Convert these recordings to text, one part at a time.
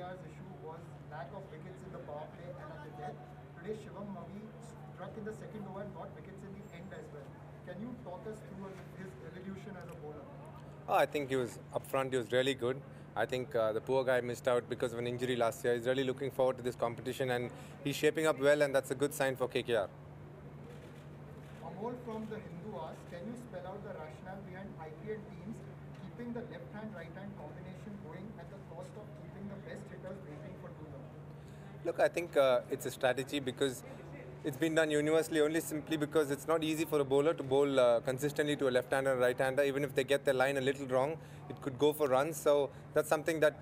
KKR's issue was lack of wickets in the power play and at the death. Today, Shivam Mavi struck in the second over and got wickets in the end as well. Can you talk us through his evolution as a bowler? Oh, I think he was up front, he was really good. I think the poor guy missed out because of an injury last year. He's really looking forward to this competition and he's shaping up well, and that's a good sign for KKR. Amol from the Hindu asks, can you spell out the rationale behind IPL teams keeping the left-hand, right-hand combination going at the cost of keeping the best hitters waiting for too long? Look, I think it's a strategy because it's been done universally only simply because it's not easy for a bowler to bowl consistently to a left-hander and right-hander. Even if they get their line a little wrong, it could go for runs. So that's something that,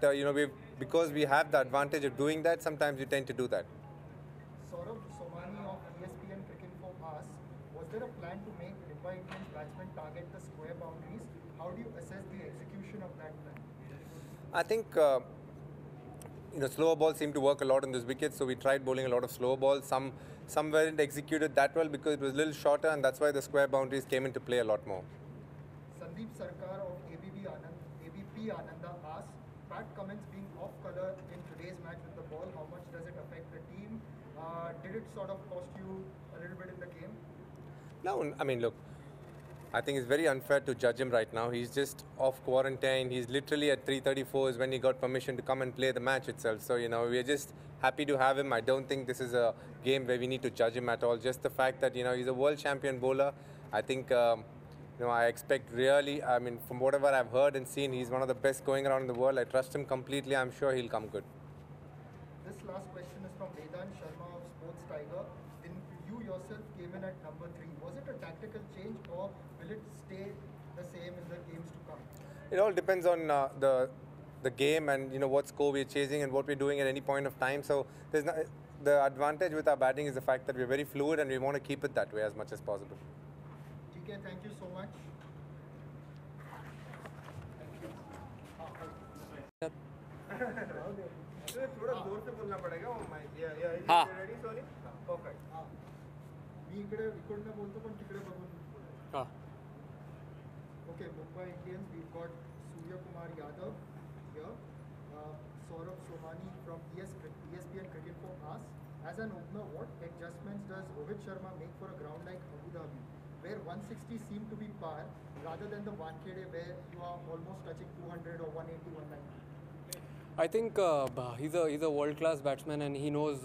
because we have the advantage of doing that, sometimes we tend to do that. Saurabh Somani of ESPN Cricket Info asks, was there a plan to make Mumbai Indians batsmen target the square boundaries? How do you assess the execution of that plan? I think slower balls seem to work a lot on those wickets, so we tried bowling a lot of slower balls. Some weren't executed that well because it was a little shorter, and that's why the square boundaries came into play a lot more. Sandeep Sarkar of ABP Ananda asks, Pat Cummins being off colour in today's match with the ball, how much does it affect the team? Did it sort of cost you a little bit in the game? No, I mean, look, I think it's very unfair to judge him right now. He's just off quarantine. He's literally at 3:34 is when he got permission to come and play the match itself. So, we're just happy to have him. I don't think this is a game where we need to judge him at all. Just the fact that, he's a world champion bowler. I think, I expect really, from whatever I've heard and seen, he's one of the best going around in the world. I trust him completely. I'm sure he'll come good. This last question is from Vedant Sharma of Sports Tiger. You yourself came in at number 3. Was it a tactical change or will it stay the same in the games to come? It all depends on the game and what score we're chasing and what we're doing at any point of time. So the advantage with our batting is the fact that we're very fluid and we want to keep it that way as much as possible. TK, thank you so much. थोड़ा जोर से बोलना पड़ेगा वो mic ready Soni perfect मी इकडनं बोलतो पण तिकडे बघून Okay, Mumbai Indians, we've got Suryakumar Yadav here. Saurabh Somani from ESPN Cricket Info asks, as an opener, what adjustments does Rohit Sharma make for a ground like Abu Dhabi, where 160 seem to be par, rather than the Wankhede where you are almost touching 200 or 180, 190? I think he's a world-class batsman and he knows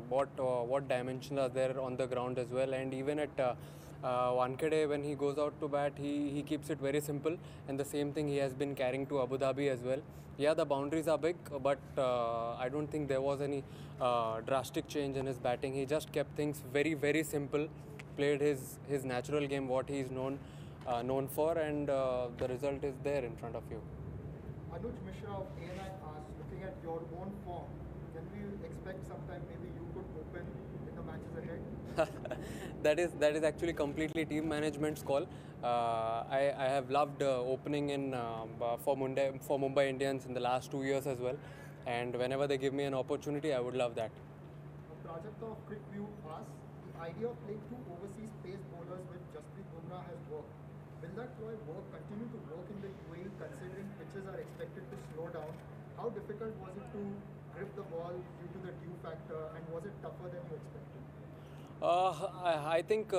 what dimensions are there on the ground as well. And even at Wankhede, when he goes out to bat, he keeps it very simple. And the same thing he has been carrying to Abu Dhabi as well. Yeah, the boundaries are big, but I don't think there was any drastic change in his batting. He just kept things very, very simple, played his natural game, what he's known for, and the result is there in front of you. Anuj Mishra of ANI asks, looking at your own form, can we expect sometime maybe you could open in the matches ahead? that is actually completely team management's call. I have loved opening in for Mumbai Indians in the last 2 years as well, and whenever they give me an opportunity, I would love that. Project of Quick View asks, the idea of playing 2 overseas pace bowlers with Jasprit Bumrah has worked. Will that ploy continue to work in the UAE considering pitches are expected to slow down? How difficult was it to grip the ball due to the dew factor, and was it tougher than you expected? I think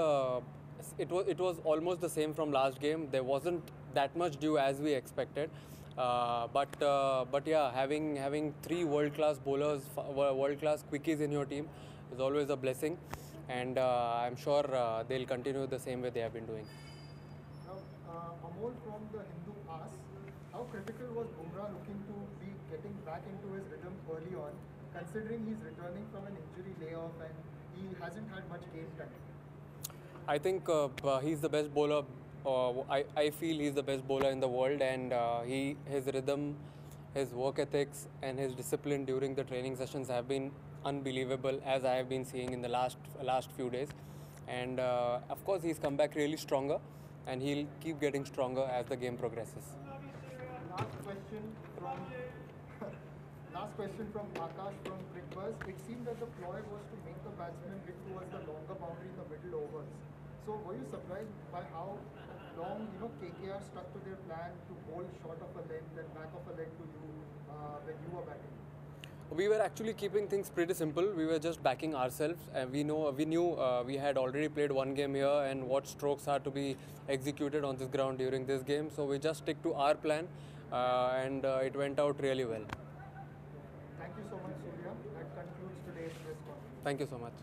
it was almost the same from last game. There wasn't that much dew as we expected. But yeah, having 3 world-class bowlers, world-class quickies in your team is always a blessing, and I'm sure they'll continue the same way they have been doing. Amol from the Hindu asks, how critical was Bumrah looking to be getting back into his rhythm early on, considering he's returning from an injury layoff and he hasn't had much game time? I think he's the best bowler. I feel he's the best bowler in the world, and his rhythm, his work ethics, and his discipline during the training sessions have been unbelievable, as I have been seeing in the last few days. And of course, he's come back really stronger, and he'll keep getting stronger as the game progresses. Last question from Akash from Crickbuzz. It seemed that the ploy was to make the batsman hit towards the longer boundary in the middle overs. So were you surprised by how long KKR stuck to their plan to bowl short of a length and back of a leg to you when you were batting? We were actually keeping things pretty simple. We were just backing ourselves, and we knew we had already played one game here, and what strokes are to be executed on this ground during this game. So we just stick to our plan, and it went out really well. Thank you so much, Surya. That concludes today's press conference. Thank you so much.